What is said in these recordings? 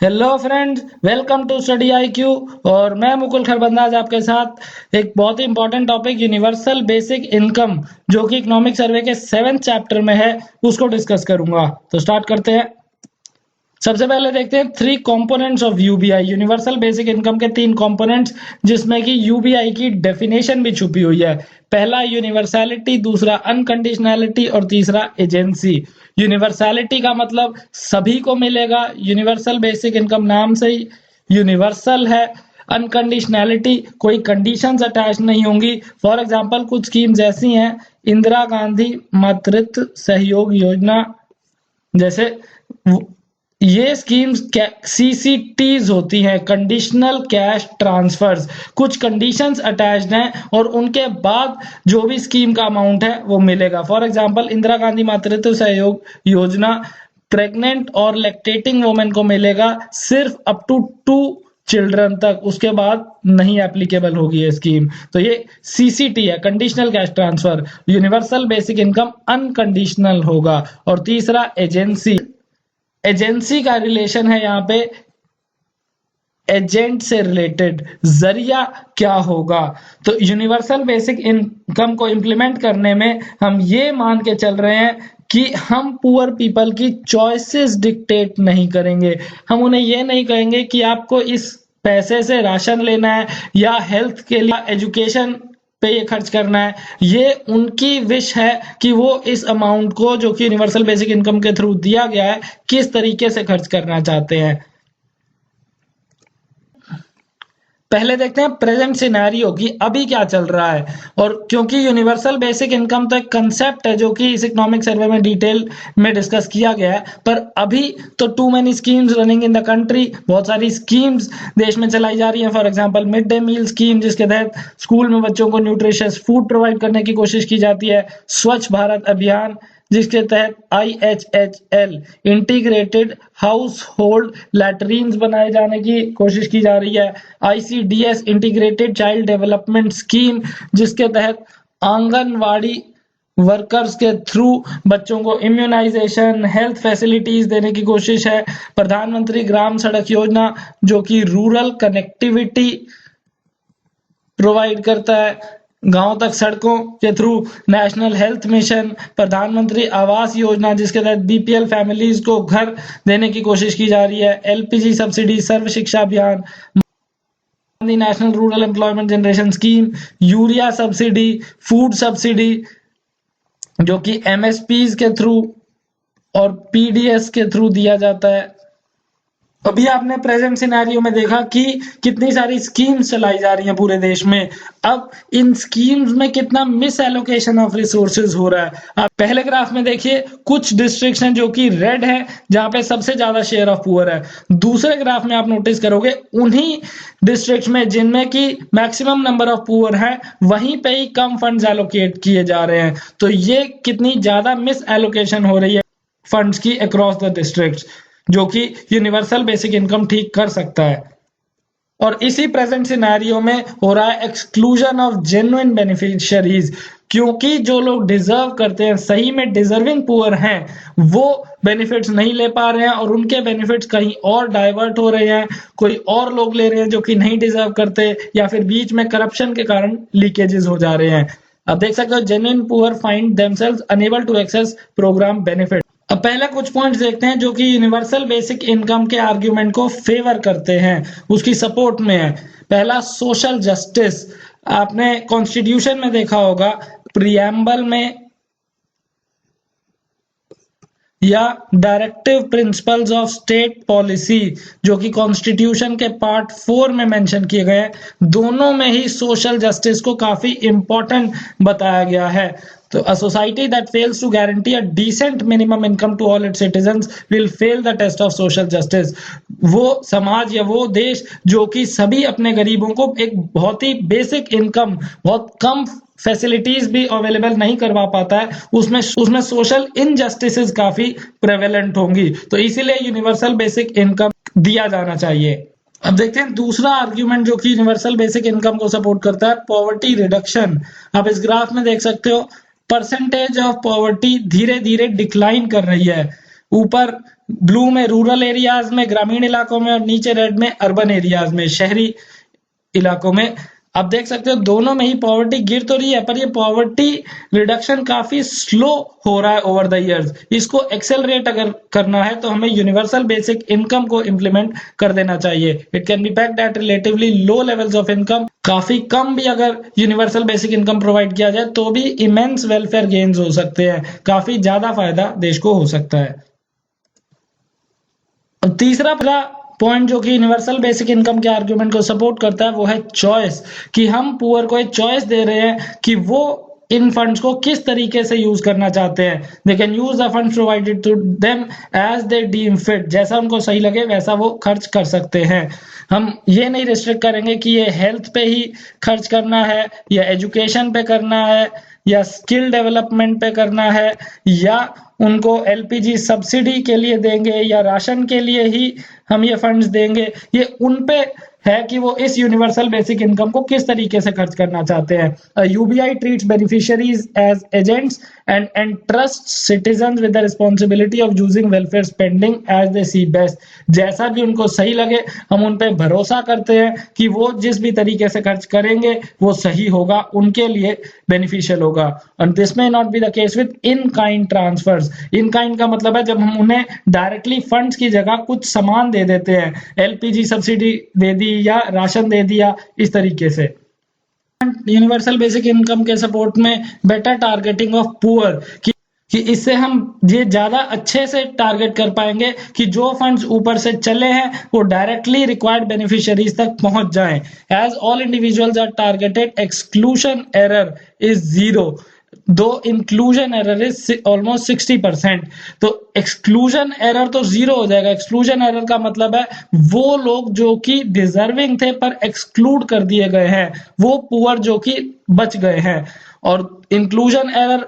Hello friends, welcome to study IQ. और मैं मुकुल खरबंदाज आपके साथ एक बहुत ही important topic universal basic income जो कि इकोनॉमिक सर्वे के 7th चैप्टर में है उसको डिस्कस करूंगा। तो स्टार्ट करते हैं। सबसे पहले देखते हैं 3 components of UBI. Universal basic income के 3 कंपोनेंट्स जिसमें कि यूबीआई की डेफिनेशन भी छुपी हुई है। पहला यूनिवर्सैलिटी, दूसरा अनकंडीशनैलिटी और तीसरा एजेंसी। यूनिवर्सैलिटी का मतलब सभी को मिलेगा, यूनिवर्सल बेसिक इनकम नाम से ही यूनिवर्सल है। अनकंडीशनैलिटी, कोई कंडीशंस अटैच नहीं होंगी। फॉर एग्जांपल कुछ स्कीम्स ऐसी हैं, इंदिरा गांधी मातृत्व सहयोग योजना जैसे ये स्कीम्स सीसीटीज होती हैं, कंडीशनल कैश ट्रांसफर्स। कुछ कंडीशंस अटैच्ड हैं और उनके बाद जो भी स्कीम का अमाउंट है वो मिलेगा। फॉर एग्जांपल इंदिरा गांधी मातृत्व सहयोग योजना प्रेग्नेंट और लैक्टेटिंग वुमेन को मिलेगा सिर्फ अप टू 2 चिल्ड्रन तक, उसके बाद नहीं एप्लीकेबल होगी ये स्कीम। तो ये सीसीटी है, conditional cash transfer. Universal basic income unconditional होगा। और तीसरा एजेंसी। एजेंसी का रिलेशन है यहाँ पे एजेंट से रिलेटेड, जरिया क्या होगा। तो यूनिवर्सल बेसिक इनकम को इंप्लीमेंट करने में हम ये मान के चल रहे हैं कि हम पुअर पीपल की चॉइसेस डिक्टेट नहीं करेंगे। हम उन्हें ये नहीं कहेंगे कि आपको इस पैसे से राशन लेना है या हेल्थ के लिए एजुकेशन पे ये खर्च करना है। ये उनकी विश है कि वो इस अमाउंट को जो कि यूनिवर्सल बेसिक इनकम के थ्रू दिया गया है किस तरीके से खर्च करना चाहते हैं। पहले देखते हैं प्रेजेंट सिनेरियो कि अभी क्या चल रहा है। और क्योंकि यूनिवर्सल बेसिक इनकम तो एक कंसेप्ट है जो कि इस इकोनॉमिक सर्वे में डिटेल में डिस्कस किया गया है, पर अभी तो too many schemes running in the country. बहुत सारी स्कीम्स देश में चलाई जा रही हैं। For example mid day meal scheme, जिसके तहत स्कूल में बच्चों को न्यूट्रिशियस फूड प्रोवाइड करने की कोशिश की जाती है। स्वच्छ भारत अभियान, जिसके तहत IHHL इंटीग्रेटेड हाउस होल्ड लैट्रीन्स बनाए जाने की कोशिश की जा रही है। ICDS integrated child development scheme, जिसके तहत आंगनवाड़ी वर्कर्स के थ्रू बच्चों को इम्यूनाइजेशन हेल्थ फैसिलिटीज देने की कोशिश है। प्रधानमंत्री ग्राम सड़क योजना जो कि रूरल कनेक्टिविटी प्रोवाइड करता है गांव तक सड़कों के थ्रू। नेशनल हेल्थ मिशन, प्रधानमंत्री आवास योजना जिसके तहत BPL फैमिलीज को घर देने की कोशिश की जा रही है। LPG सब्सिडी, सर्व शिक्षा अभियान, national rural employment generation scheme, urea subsidy, food subsidy जो कि MSPs के थ्रू और PDS के थ्रू दिया जाता है। अभी आपने प्रेजेंट सिनेरियो में देखा कि कितनी सारी स्कीम्स चलाई जा रही हैं पूरे देश में। अब इन स्कीम्स में कितना मिस एलोकेशन ऑफ रिसोर्सेज हो रहा है। आप पहले ग्राफ में देखिए, कुछ डिस्ट्रिक्ट्स हैं जो कि रेड है, जहां पे सबसे ज्यादा शेयर ऑफ पुअर है। दूसरे ग्राफ में आप नोटिस करोगे उन्हीं डिस्ट्रिक्ट्स में जिनमें कि मैक्सिमम नंबर ऑफ पुअर है, वहीं पे ही कम फंड्स एलोकेट किए जा रहे हैं। तो ये कितनी ज्यादा मिस एलोकेशन हो रही है फंड्स की अक्रॉस द डिस्ट्रिक्ट्स, जो कि यूनिवर्सल बेसिक इनकम ठीक कर सकता है। और इसी प्रेजेंट सिनेरियो में हो रहा है एक्सक्लूजन ऑफ जेन्युइन बेनिफिशियरीज, क्योंकि जो लोग डिजर्व करते हैं, सही में डिजर्विंग पुअर हैं, वो बेनिफिट्स नहीं ले पा रहे हैं और उनके बेनिफिट्स कहीं और डाइवर्ट हो रहे हैं, कोई और लोग ले रहे हैं जो कि नहीं डिजर्व करते, या फिर बीच में करप्शन के कारण लीकेजेस हो जा रहे हैं। अब देख सकते हो, genuine poor find themselves unable to access program benefit. अब पहले कुछ पॉइंट्स देखते हैं जो कि यूनिवर्सल बेसिक इनकम के आर्ग्यूमेंट को फेवर करते हैं, उसकी सपोर्ट में है। पहला, सोशल जस्टिस। आपने कॉन्स्टिट्यूशन में देखा होगा, प्रियम्बल में या directive principles of state policy जो कि कॉन्स्टिट्यूशन के पार्ट 4 में मेंशन किए गए हैं, दोनों में ही सोशल जस्टिस को काफी इंपॉर्टेंट बताया गया है। तो a society that fails to guarantee a decent minimum income to all its citizens will fail the test of social justice। वो समाज या वो देश जो कि सभी अपने गरीबों को एक बहुत ही बेसिक इनकम, बहुत कम फैसिलिटीज भी अवेलेबल नहीं करवा पाता है, उसमें सोशल इनजस्टिसेस काफी प्रेवेलेंट होंगी। तो इसीलिए यूनिवर्सल बेसिक इनकम दिया जाना चाहिए। अब देखते हैं दूसरा आर्ग्यूमेंट जो कि यूनिवर्सल बेसिक इनकम को सपोर्ट करता है, पॉवर्टी रिडक्शन। आप इस ग्राफ में देख सकते हो, परसेंटेज ऑफ पॉवर्टी धीरे धीरे डिक्लाइन कर रही है। ऊपर ब्लू में रूरल एरियाज में, ग्रामीण इलाकों में, और नीचे रेड में अर्बन एरियाज में, शहरी इलाकों में। आप देख सकते हो दोनों में ही पॉवर्टी गिर तो रही है, पर ये पॉवर्टी रिडक्शन काफी स्लो हो रहा है ओवर द इयर्स। इसको एक्सेलरेट अगर करना है तो हमें यूनिवर्सल बेसिक इनकम को इम्प्लीमेंट कर देना चाहिए। It can be pegged at relatively low levels of income. काफी कम भी अगर यूनिवर्सल बेसिक इनकम प्रोवाइड किया जाए तो भी इमेंस वेलफेयर गेन्स हो सकते हैं, काफी ज्यादा फायदा देश को हो सकता है। तीसरा पॉइंट जो कि यूनिवर्सल बेसिक इनकम के आर्गुमेंट को सपोर्ट करता है वो है चॉइस, कि हम पुअर को एक चॉइस दे रहे हैं कि वो इन फंड्स को किस तरीके से यूज करना चाहते हैं। They can use the funds provided to them as they deem fit, जैसा उनको सही लगे वैसा वो खर्च कर सकते हैं। हम ये नहीं रिस्ट्रिक्ट करेंगे कि ये हेल्थ पे ही खर्च करना है, या एजुकेशन पे करना है, या स्किल डेवलपमेंट पे करना है, या उनको एलपीजी सब्सिडी के लिए देंगे, या राशन के लिए ही हम ये फंड्स देंगे। ये उन पे है कि वो इस यूनिवर्सल बेसिक इनकम को किस तरीके से खर्च करना चाहते हैं। UBI treats beneficiaries as agents and entrust citizen with the responsibility of using welfare spending as they see best. जैसा भी उनको सही लगे हम उन पे भरोसा करते हैं कि वो जिस भी तरीके से खर्च करेंगे वो सही होगा, उनके लिए बेनिफिशियल होगा। And this may not be the case with in kind transfers. In kind का मतलब है जब हम उन्हें डायरेक्टली फंड्स की जगह कुछ सामान दे देते हैं, एलपीजी सब्सिडी दे दी या राशन दे दिया, इस तरीके से। यूनिवर्सल बेसिक इनकम के सपोर्ट में बेटर टारगेटिंग ऑफ पुअर, कि इससे हम ये ज्यादा अच्छे से टारगेट कर पाएंगे कि जो फंड्स ऊपर से चले हैं वो डायरेक्टली रिक्वायर्ड बेनिफिशियरीज तक पहुंच जाएं। As all individuals are targeted, exclusion error is zero, though inclusion error is almost 60%। तो एक्सक्लूजन एरर तो जीरो हो जाएगा। एक्सक्लूजन एरर का मतलब है वो लोग जो कि डिजर्विंग थे पर एक्सक्लूड कर दिए गए हैं, वो पुअर जो कि बच गए हैं। और इंक्लूजन एरर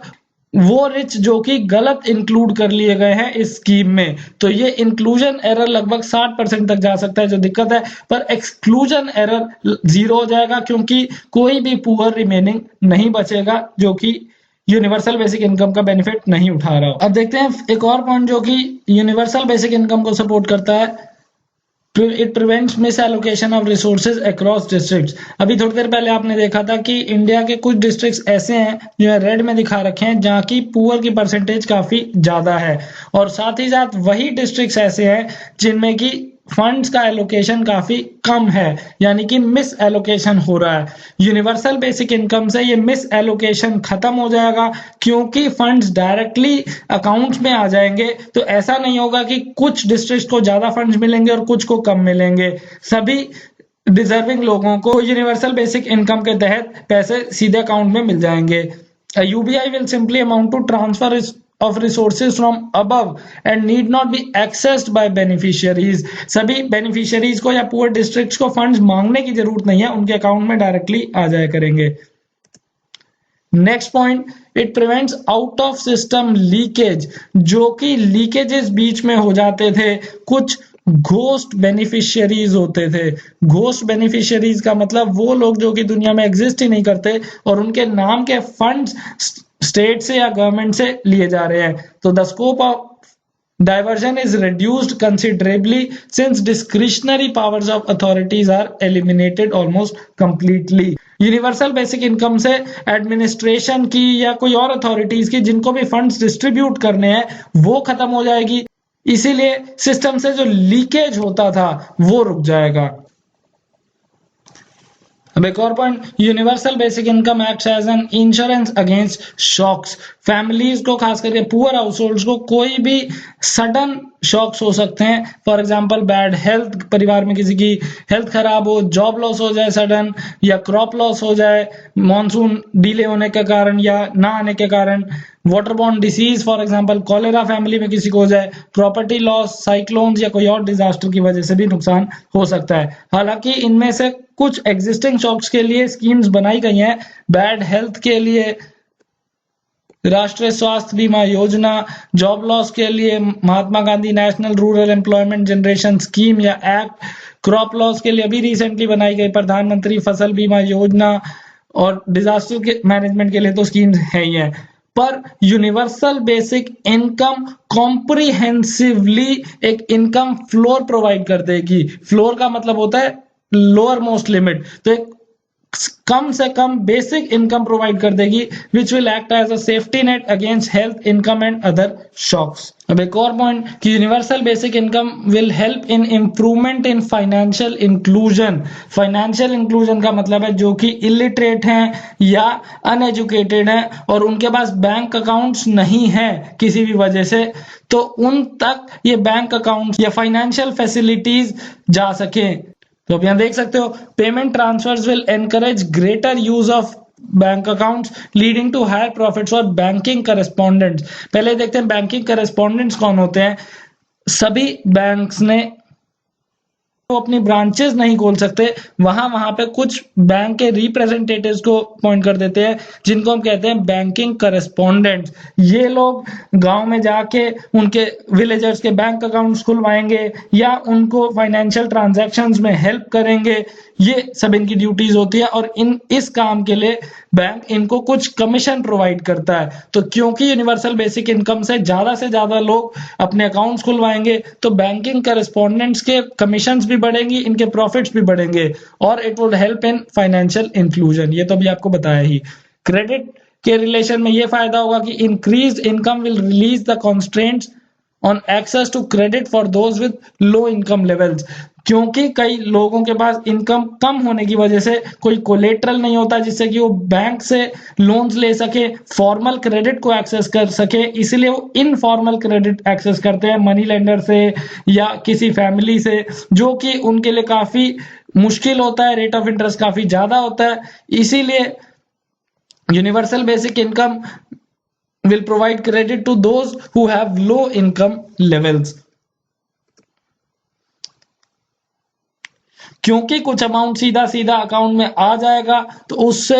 वो रिच जो कि गलत इंक्लूड कर लिए गए हैं इस स्कीम में। तो ये इंक्लूजन एरर लगभग 60% तक जा सकता है जो दिक्कत है, पर एक्सक्लूजन एरर जीरो हो जाएगा क्योंकि कोई भी पुअर रिमेनिंग नहीं बचेगा जो कि यूनिवर्सल बेसिक इनकम का बेनिफिट नहीं उठा रहा हो। अब देखते हैं एक और पॉइंट जो कि यूनिवर्सल बेसिक इनकम को सपोर्ट करता है, it prevents miss allocation of resources across districts. अभी थोड़ी देर पहले आपने देखा था कि इंडिया के कुछ डिस्ट्रिक्ट्स ऐसे हैं जो रेड में दिखा रखे हैं जहां की पुअर की परसेंटेज काफी ज्यादा है, और साथ ही साथ वही डिस्ट्रिक्ट्स ऐसे हैं जिनमें की फंड्स का एलोकेशन काफी कम है, यानी कि मिस एलोकेशन हो रहा है। यूनिवर्सल बेसिक इनकम से ये मिस एलोकेशन खत्म हो जाएगा क्योंकि फंड्स डायरेक्टली अकाउंट्स में आ जाएंगे। तो ऐसा नहीं होगा कि कुछ डिस्ट्रिक्ट को ज्यादा फंड्स मिलेंगे और कुछ को कम मिलेंगे। सभी डिजर्विंग लोगों को यूनिवर्सल बेसिक इनकम के तहत पैसे सीधे अकाउंट में मिल जाएंगे। UBI will simply amount to transfer of resources from above and need not be accessed by beneficiaries। सभी बेनिफिशियरीज को या पुअर डिस्ट्रिक्ट्स को फंड्स मांगने की जरूरत नहीं है, उनके अकाउंट में डायरेक्टली आ जाया करेंगे। Next point, it prevents out of system leakage, जो कि लीकेजेस बीच में हो जाते थे। कुछ घोस्ट बेनिफिशियरीज होते थे। घोस्ट बेनिफिशियरीज का मतलब वो लोग जो कि दुनिया में एग्जिस्ट ही नहीं करते और उनके नाम के फंड्स स्टेट से या गवर्नमेंट से लिए जा रहे हैं। तो the scope of diversion is reduced considerably since discretionary powers of authorities are eliminated almost completely। Universal basic income से एडमिनिस्ट्रेशन की या कोई और अथॉरिटीज की जिनको भी फंड्स डिस्ट्रीब्यूट करने हैं वो खत्म हो जाएगी, इसीलिए सिस्टम से जो लीकेज होता था वो रुक जाएगा। अब एक और point, universal basic income acts as an insurance against shocks. Families को, खास करके पुअर हाउस होल्ड्स को कोई भी सडन शॉक्स हो सकते हैं। फॉर एग्जांपल बैड हेल्थ, परिवार में किसी की हेल्थ खराब हो, जॉब लॉस हो जाए सडन, या क्रॉप लॉस हो जाए मॉनसून डिले होने के कारण या ना आने के कारण, waterborne disease for example cholera family में किसी को हो जाए, प्रॉपर्टी लॉस, साइक्लोन्स या कोई और डिजास्टर की वजह से भी नुकसान हो सकता है। हालांकि इनमें से कुछ एग्जिस्टिंग शॉक्स के लिए स्कीम्स बनाई गई हैं। बैड हेल्थ के लिए राष्ट्रीय स्वास्थ्य बीमा योजना, जॉब लॉस के लिए Mahatma Gandhi national rural employment generation scheme या एक्ट, क्रॉप लॉस के लिए अभी रिसेंटली बनाई गई प्रधानमंत्री फसल बीमा योजना, और डिजास्टर के मैनेजमेंट के लिए तो स्कीम्स है ही है। पर यूनिवर्सल बेसिक इनकम कॉम्प्रिहेंसिवली एक इनकम फ्लोर प्रोवाइड कर देगी। फ्लोर का मतलब होता है लोअर मोस्ट लिमिट, तो एक कम से कम बेसिक इनकम प्रोवाइड कर देगी which will act as a safety net against health income and other shocks. अब एक और पॉइंट कि universal basic income will help in improvement in financial inclusion. Financial inclusion का मतलब है जो कि इलिटरेट हैं या अनएजुकेटेड हैं और उनके पास बैंक अकाउंट्स नहीं है किसी भी वजह से, तो उन तक ये बैंक अकाउंट्स या फाइनेंशियल फैसिलिटीज जा सके। तो अब यहां देख सकते हो payment transfers will encourage greater use of bank accounts leading to higher profits for banking correspondents. पहले देखते हैं बैंकिंग करेस्पॉन्डेंट्स कौन होते हैं। सभी बैंक्स ने वो अपनी ब्रांचेस नहीं खोल सकते, वहां पे कुछ बैंक के रिप्रेजेंटेटिव्स को अपॉइंट कर देते हैं जिनको हम कहते हैं बैंकिंग करेस्पॉन्डेंट्स। ये लोग गांव में जाके उनके विलेजर्स के बैंक अकाउंट्स खुलवाएंगे या उनको फाइनेंशियल ट्रांजैक्शंस में हेल्प करेंगे। ये सब इनकी ड्यूटीज होती है और इस काम के लिए बैंक इनको कुछ कमीशन प्रोवाइड करता है। तो क्योंकि यूनिवर्सल बेसिक इनकम से ज्यादा लोग अपने अकाउंट्स खुलवाएंगे तो बैंकिंग करेस्पॉन्डेंट्स के कमीशंस भी बढ़ेंगी, इनके प्रॉफिट्स भी बढ़ेंगे और it would help in financial inclusion. ये तो अभी आपको बताया ही। क्रेडिट के रिलेशन में ये फायदा होगा कि increase income will release the constraints on access to credit for those with low income levels. क्योंकि कई लोगों के पास इनकम कम होने की वजह से कोई कोलेटरल नहीं होता जिससे कि वो बैंक से लोन्स ले सके, फॉर्मल क्रेडिट को एक्सेस कर सके, इसलिए वो इनफॉर्मल क्रेडिट एक्सेस करते हैं मनी लेंडर से या किसी फैमिली से, जो कि उनके लिए काफी मुश्किल होता है, रेट ऑफ इंटरेस्ट काफी ज्यादा होता है। इसीलिए universal basic income will provide credit to those who have low income levels। क्योंकि कुछ अमाउंट सीधा अकाउंट में आ जाएगा तो उससे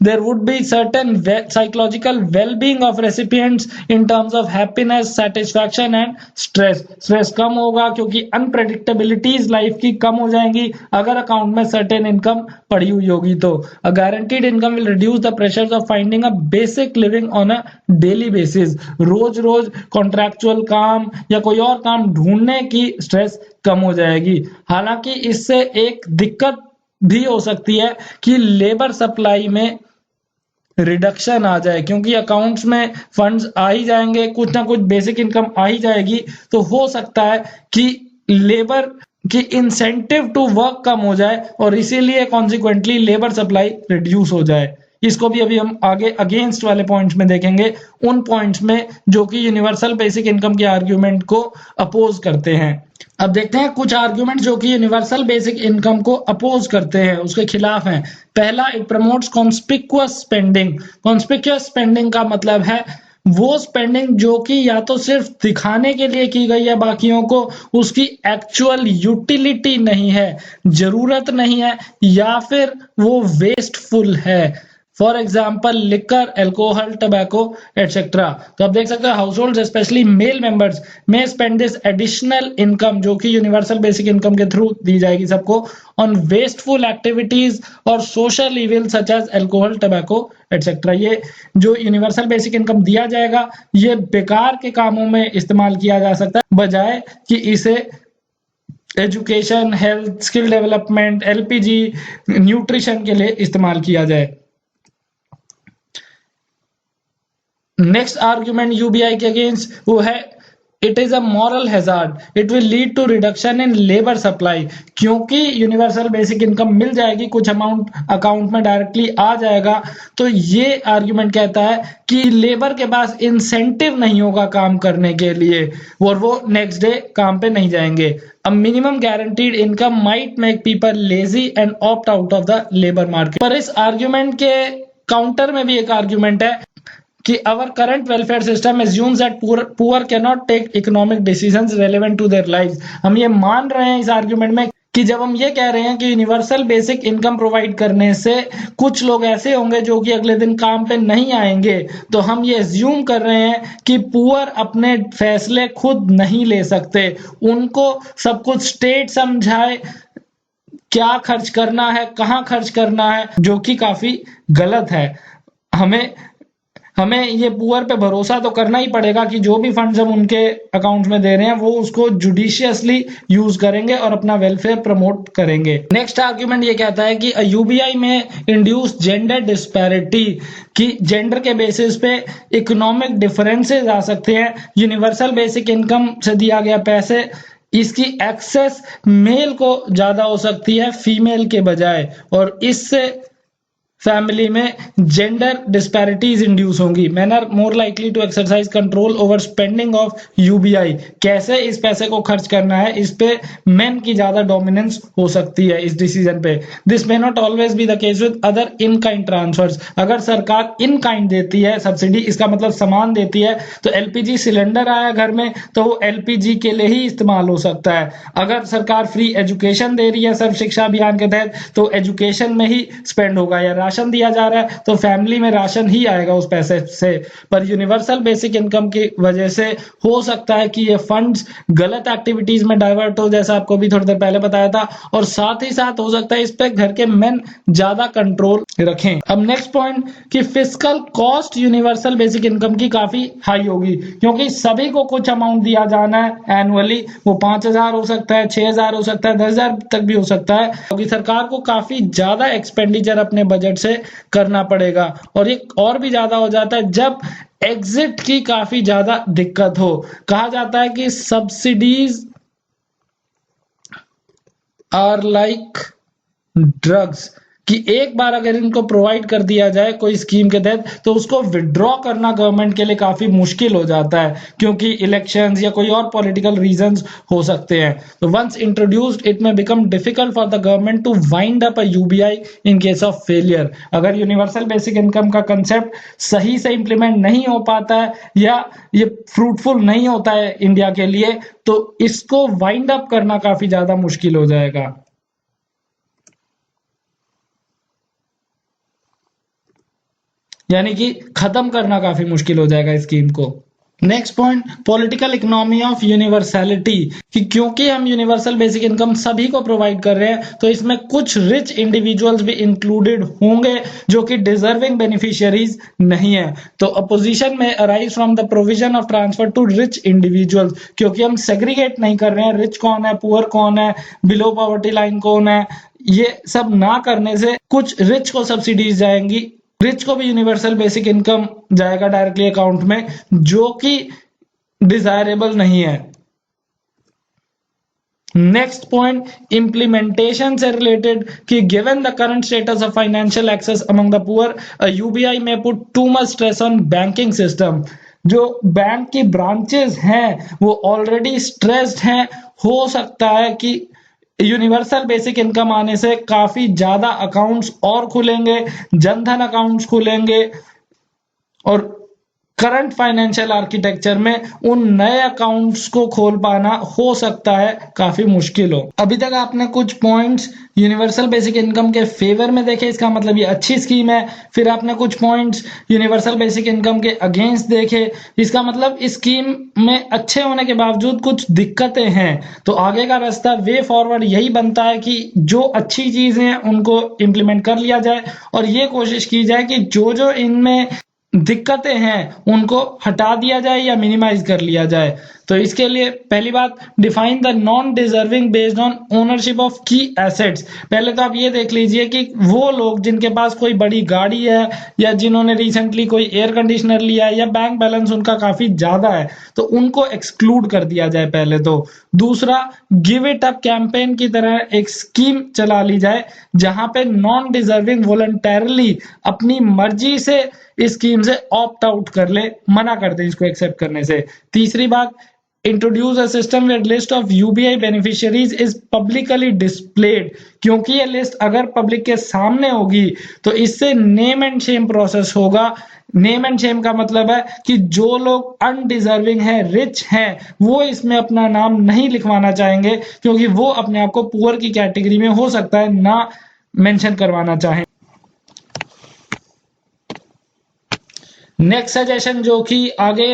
there would be certain psychological wellbeing of recipients in terms of happiness, satisfaction and stress. Stress कम होगा क्योंकि अनप्रेडिक्टेबिलिटीज लाइफ की कम हो जाएंगी अगर अकाउंट में सर्टेन इनकम पड़ी हुई होगी। तो a guaranteed income will reduce the pressures of finding a basic living on a daily basis. रोज कॉन्ट्रैक्चुअल काम या कोई और काम ढूंढने की स्ट्रेस कम हो जाएगी। हालांकि इससे एक दिक्कत भी हो सकती है कि लेबर सप्लाई में रिडक्शन आ जाए, क्योंकि अकाउंट्स में फंड्स आ ही जाएंगे, कुछ ना कुछ बेसिक इनकम आ ही जाएगी, तो हो सकता है कि लेबर की इंसेंटिव टू वर्क कम हो जाए और इसीलिए कॉन्सिक्वेंटली लेबर सप्लाई रिड्यूस हो जाए। इसको भी अभी हम आगे अगेंस्ट वाले पॉइंट्स में देखेंगे, उन पॉइंट्स में जो कि यूनिवर्सल बेसिक इनकम के आर्ग्यूमेंट को अपोज करते हैं। अब देखते हैं कुछ आर्ग्यूमेंट जो कि यूनिवर्सल बेसिक इनकम को अपोज करते हैं, उसके खिलाफ हैं। पहला, इट प्रमोट्स कॉन्स्पिक्युअस स्पेंडिंग। कॉन्स्पिक्युअस स्पेंडिंग का मतलब है वो स्पेंडिंग जो कि या तो सिर्फ दिखाने के लिए की गई है बाकियों को, उसकी एक्चुअल यूटिलिटी नहीं है, जरूरत नहीं है, या फिर वो वेस्टफुल है। For example liquor, alcohol, tobacco etcetera. तो आप देख सकते हो household specially male members may spend this additional income जो कि यूनिवर्सल बेसिक इनकम के थ्रू दी जाएगी सबको ऑन वेस्टफुल एक्टिविटीज और social evil such as alcohol, tobacco etcetera. ये जो यूनिवर्सल बेसिक इनकम दिया जाएगा ये बेकार के कामों में इस्तेमाल किया जा सकता है बजाय कि इसे education, health, skill development, LPG, nutrition के लिए इस्तेमाल किया जाए। नेक्स्ट आर्ग्यूमेंट यूबीआई के अगेंस्ट वो है it is a moral hazard, it will lead to reduction in labour supply. क्योंकि यूनिवर्सल बेसिक इनकम मिल जाएगी, कुछ अमाउंट अकाउंट में डायरेक्टली आ जाएगा, तो ये आर्ग्यूमेंट कहता है कि लेबर के पास इंसेंटिव नहीं होगा काम करने के लिए और वो नेक्स्ट डे काम पे नहीं जाएंगे। A minimum guaranteed income might make people lazy and opt out of the labour market. पर इस आर्ग्यूमेंट के काउंटर में भी एक आर्ग्यूमेंट है कि our current welfare system assumes that poor cannot take economic decisions relevant to their lives। हम ये मान रहे हैं इस आर्ग्यूमेंट में कि जब हम ये कह रहे हैं कि यूनिवर्सल बेसिक इनकम प्रोवाइड करने से कुछ लोग ऐसे होंगे जो कि अगले दिन काम पे नहीं आएंगे, तो हम ये एज्यूम कर रहे हैं कि पुअर अपने फैसले खुद नहीं ले सकते, उनको सब कुछ स्टेट समझाए क्या खर्च करना है, कहाँ खर्च करना है, जो कि काफी गलत है। हमें हमें ये पुअर पे भरोसा तो करना ही पड़ेगा कि जो भी फंड्स हम उनके अकाउंट में दे रहे हैं वो उसको जुडिशियसली यूज करेंगे और अपना वेलफेयर प्रमोट करेंगे। नेक्स्ट आर्ग्यूमेंट ये कहता है कि यूबीआई में इंड्यूस जेंडर डिस्पैरिटी, कि जेंडर के बेसिस पे इकोनॉमिक डिफरेंसेस आ सकते हैं। यूनिवर्सल बेसिक इनकम से दिया गया पैसे, इसकी एक्सेस मेल को ज्यादा हो सकती है फीमेल के बजाय, और इससे फैमिली में जेंडर डिस्पैरिटीज इंड्यूस होंगी। Man are more likely to exercise control over spending of UBI, कैसे इस पैसे को खर्च करना है इस पे मेन की ज्यादा डोमिनेंस हो सकती है इस डिसीजन पे। This may not always be the case with other in kind transfers. अगर सरकार इन काइंड देती है सब्सिडी, इसका मतलब सामान देती है, तो एलपीजी सिलेंडर आया घर में तो वो एलपीजी के लिए ही इस्तेमाल हो सकता है। अगर सरकार फ्री एजुकेशन दे रही है सर्व शिक्षा अभियान के तहत, तो एजुकेशन में ही स्पेंड होगा, या राशन दिया जा रहा है तो फैमिली में राशन ही आएगा उस पैसे से। पर यूनिवर्सल बेसिक इनकम की वजह से हो सकता है कि ये फंड्स गलत एक्टिविटीज में डाइवर्ट हो, जैसा आपको भी थोड़ी देर पहले बताया था, और साथ ही साथ हो सकता है इस पे घर के मेन ज्यादा कंट्रोल रखें। अब नेक्स्ट पॉइंट कि fiscal cost universal basic income की काफी हाई होगी, क्योंकि सभी को कुछ अमाउंट दिया जाना है एनुअली। वो 5,000 हो सकता है, 6,000 हो सकता है, 10,000 तक भी हो सकता है, क्योंकि सरकार को काफी ज्यादा एक्सपेंडिचर अपने बजट से करना पड़ेगा। और ये और भी ज्यादा हो जाता है जब एग्जिट की काफी ज्यादा दिक्कत हो। कहा जाता है कि सब्सिडीज आर लाइक ड्रग्स, कि एक बार अगर इनको प्रोवाइड कर दिया जाए कोई स्कीम के तहत तो उसको विड्रॉ करना गवर्नमेंट के लिए काफी मुश्किल हो जाता है, क्योंकि इलेक्शंस या कोई और पॉलिटिकल रीजंस हो सकते हैं। तो once introduced it may become difficult for the government to wind up a UBI in case of failure. अगर यूनिवर्सल बेसिक इनकम का कंसेप्ट सही से इंप्लीमेंट नहीं हो पाता है या ये फ्रूटफुल नहीं होता है इंडिया के लिए, तो इसको वाइंड अप करना काफी ज्यादा मुश्किल हो जाएगा। यानी कि खत्म करना काफी मुश्किल हो जाएगा इस स्कीम को। Next point, political economy of universality, कि क्योंकि हम यूनिवर्सल बेसिक इनकम सभी को प्रोवाइड कर रहे हैं तो इसमें कुछ रिच इंडिविजुअल्स भी इंक्लूडेड होंगे जो कि डिजर्विंग बेनिफिशियरीज नहीं है। तो opposition may arise from the provision of transfer to rich individuals, क्योंकि हम सेग्रीगेट नहीं कर रहे हैं रिच कौन है, पुअर कौन है, बिलो पॉवर्टी लाइन कौन है, ये सब ना करने से कुछ रिच को सब्सिडीज जाएंगी, रिच को भी यूनिवर्सल बेसिक इनकम जाएगा डायरेक्टली अकाउंट में, जो कि डिजायरेबल नहीं है। नेक्स्ट पॉइंट, इंप्लीमेंटेशन से रिलेटेड, कि given the current status of financial access among the poor, UBI में put too much stress on banking system. जो बैंक की ब्रांचेस हैं वो ऑलरेडी स्ट्रेस्ड हैं, हो सकता है कि यूनिवर्सल बेसिक इनकम आने से काफी ज्यादा अकाउंट्स और खुलेंगे, जनधन अकाउंट्स खुलेंगे, और करंट फाइनेंशियल आर्किटेक्चर में उन नए अकाउंट्स को खोल पाना हो सकता है काफी मुश्किल हो। अभी तक आपने कुछ पॉइंट्स यूनिवर्सल बेसिक इनकम के फेवर में देखे, इसका मतलब ये अच्छी स्कीम है। फिर आपने कुछ पॉइंट्स यूनिवर्सल बेसिक इनकम के अगेंस्ट देखे, इसका मतलब इस स्कीम में अच्छे होने के बावजूद कुछ दिक्कतें हैं। तो आगे का रास्ता, वे फॉरवर्ड यही बनता है कि जो अच्छी चीजें हैं उनको इम्प्लीमेंट कर लिया जाए, और ये कोशिश की जाए कि जो जो इनमें दिक्कतें हैं उनको हटा दिया जाए या मिनिमाइज कर लिया जाए। तो इसके लिए पहली बात, define the non deserving based on ownership of की एसेट्स। पहले तो आप ये देख लीजिए कि वो लोग जिनके पास कोई बड़ी गाड़ी है, या जिन्होंने रिसेंटली कोई एयर कंडीशनर लिया है, या बैंक बैलेंस उनका काफी ज्यादा है, तो उनको एक्सक्लूड कर दिया जाए पहले तो। दूसरा, गिव इट अप कैंपेन की तरह एक स्कीम चला ली जाए जहां पे नॉन डिजर्विंग वॉलंटरली अपनी मर्जी से इस स्कीम से ऑप्ट आउट कर ले, मना कर दे इसको एक्सेप्ट करने से। तीसरी बात, introduce a system where list of UBI beneficiaries is publicly displayed, क्योंकि ये लिस्ट अगर पब्लिक के सामने होगी तो इससे नेम एंड शेम प्रोसेस होगा। नेम एंड शेम का मतलब है कि जो लोग अनडिजर्विंग है, रिच हैं, वो इसमें अपना नाम नहीं लिखवाना चाहेंगे, क्योंकि वो अपने आप को पुअर की कैटेगरी में हो सकता है ना मेंशन करवाना चाहें। नेक्स्ट सजेशन जो कि आगे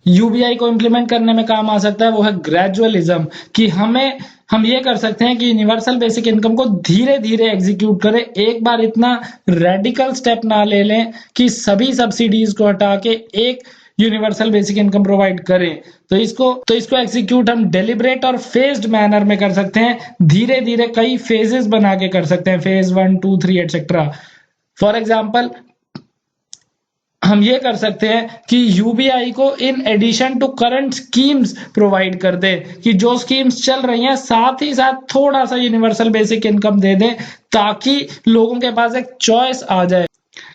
यूबीआई को इंप्लीमेंट करने में काम आ सकता है वो है ग्रेजुअलिज्म, कि हमें हम ये कर सकते हैं कि यूनिवर्सल बेसिक इनकम को धीरे धीरे एग्जीक्यूट करें, एक बार इतना रेडिकल स्टेप ना ले लें कि सभी सब्सिडीज को हटा के एक यूनिवर्सल बेसिक इनकम प्रोवाइड करें। तो इसको एग्जीक्यूट हम डेलिब्रेट और फेज्ड मैनर में कर सकते हैं, धीरे धीरे कई फेजेस बना के कर सकते हैं, फेज 1 2 3 एटसेट्रा। फॉर एग्जाम्पल हम ये कर सकते हैं कि यूबीआई को in addition to current schemes provide कर दे, कि जो स्कीम्स चल रही हैं साथ ही साथ थोड़ा सा यूनिवर्सल बेसिक इनकम दे दें, ताकि लोगों के पास एक चॉइस आ जाए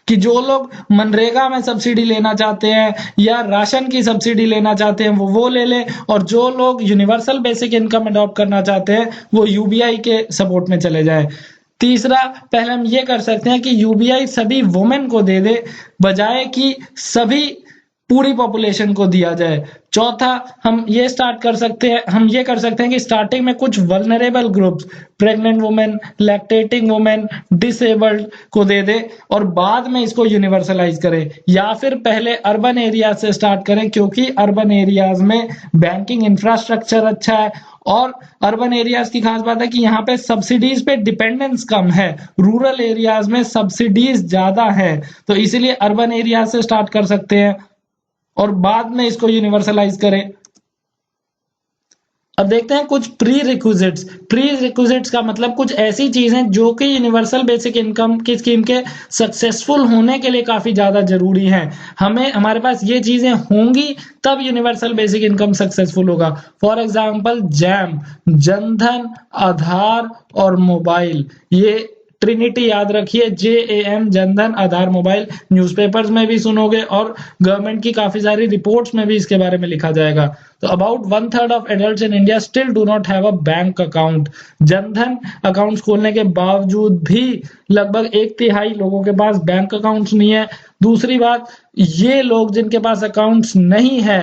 कि जो लोग मनरेगा में सब्सिडी लेना चाहते हैं या राशन की सब्सिडी लेना चाहते हैं वो ले लें, और जो लोग यूनिवर्सल बेसिक इनकम अडॉप्ट करना चाहते हैं वो यूबीआई के सपोर्ट में चले जाए। तीसरा, पहले हम ये कर सकते हैं कि यूबीआई सभी वुमेन को दे दे, बजाय कि सभी पूरी पॉपुलेशन को दिया जाए। चौथा, हम ये कर सकते हैं कि स्टार्टिंग में कुछ vulnerable groups, pregnant women, lactating women, disabled को दे दे और बाद में इसको यूनिवर्सलाइज करें, या फिर पहले अर्बन एरिया से स्टार्ट करें, क्योंकि अर्बन एरियाज में बैंकिंग इंफ्रास्ट्रक्चर अच्छा है और अर्बन एरियाज की खास बात है कि यहाँ पे सब्सिडीज पे डिपेंडेंस कम है, रूरल एरियाज में सब्सिडीज ज्यादा है, तो इसीलिए अर्बन एरिया से स्टार्ट कर सकते हैं और बाद में इसको यूनिवर्सलाइज करें। अब देखते हैं कुछ प्री रिक्विजिट्स का मतलब कुछ ऐसी चीजें जो कि यूनिवर्सल बेसिक इनकम की स्कीम के सक्सेसफुल होने के लिए काफी ज्यादा जरूरी हैं। हमारे पास ये चीजें होंगी तब यूनिवर्सल बेसिक इनकम सक्सेसफुल होगा। फॉर एग्जांपल जैम, जनधन, आधार और मोबाइल, ये ट्रिनिटी याद रखिए, JAM, जनधन, आधार, मोबाइल। न्यूज़पेपर्स में भी सुनोगे और गवर्नमेंट की काफी सारी रिपोर्ट्स में भी इसके बारे में लिखा जाएगा। तो about 1/3 of adults in India still do not have a bank account. Jan Dhan accounts खोलने के बावजूद भी लगभग 1/3 लोगों के पास बैंक अकाउंट्स नहीं है। दूसरी बात, ये लोग जिनके पास अकाउंट्स नहीं है,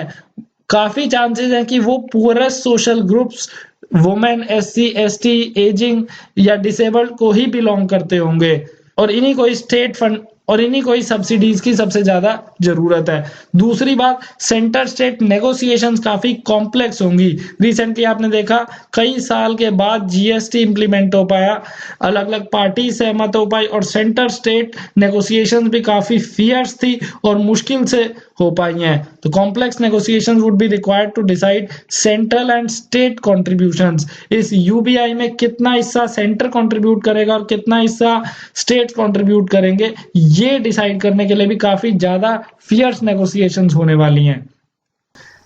काफी चांसेस है कि वो poorest social groups, women, SC ST, ageing या डिसेबल्ड को ही बिलोंग करते होंगे और इन्हीं को स्टेट फंड और इन्हीं को ही सब्सिडीज की सबसे ज्यादा जरूरत है। दूसरी बात, सेंटर स्टेट नेगोशिएशंस काफी कॉम्प्लेक्स होंगी। रिसेंटली आपने देखा कई साल के बाद GST इंप्लीमेंट हो पाया, अलग अलग पार्टी सहमत हो पाई और सेंटर स्टेट नेगोशिएशंस भी काफी फियर्स थी और मुश्किल से हो पाई हैं। तो complex negotiations would be required to decide central and state contributions. इस यूबीआई में कितना हिस्सा सेंटर कंट्रीब्यूट करेगा और कितना हिस्सा स्टेट कंट्रीब्यूट करेंगे, ये डिसाइड करने के लिए भी काफी ज्यादा फियर्स नेगोशिएशंस होने वाली हैं।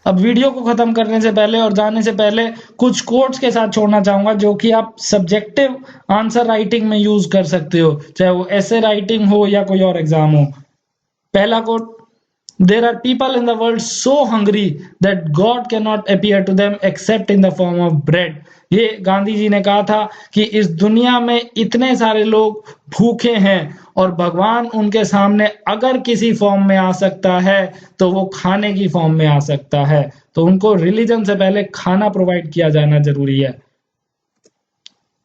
अब वीडियो को खत्म करने से पहले और जाने से पहले कुछ कोट्स के साथ छोड़ना चाहूंगा जो कि आप सब्जेक्टिव आंसर राइटिंग में यूज कर सकते हो, चाहे वो ऐसे राइटिंग हो या कोई और एग्जाम हो। पहला coat, There are people in the world so hungry that God cannot appear to them except in the form of bread. ये गांधी जी ने कहा था कि इस दुनिया में इतने सारे लोग भूखे हैं और भगवान उनके सामने अगर किसी फॉर्म में आ सकता है तो वो खाने की फॉर्म में आ सकता है। तो उनको रिलीजन से पहले खाना प्रोवाइड किया जाना जरूरी है।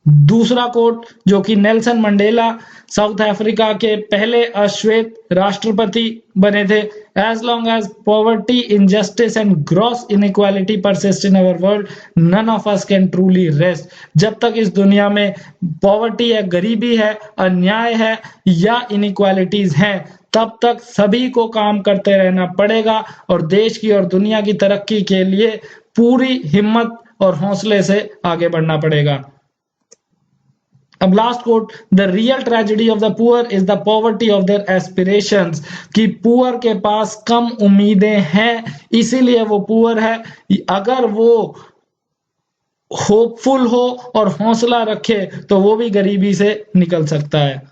दूसरा कोट जो कि नेल्सन मंडेला, साउथ अफ्रीका के पहले अश्वेत राष्ट्रपति बने थे, as long as poverty, injustice and gross inequality persist in our world, none of us can truly rest. जब तक इस दुनिया में पॉवर्टी है, गरीबी है, अन्याय है या इनइक्वालिटीज हैं, तब तक सभी को काम करते रहना पड़ेगा और देश की और दुनिया की तरक्की के लिए पूरी हिम्मत और हौसले से आगे बढ़ना पड़ेगा। अब last quote, the real tragedy of the poor is the poverty of their aspirations, कि पुअर के पास कम उम्मीदें हैं इसीलिए वो पुअर है। अगर वो होपफुल हो और हौसला रखे तो वो भी गरीबी से निकल सकता है।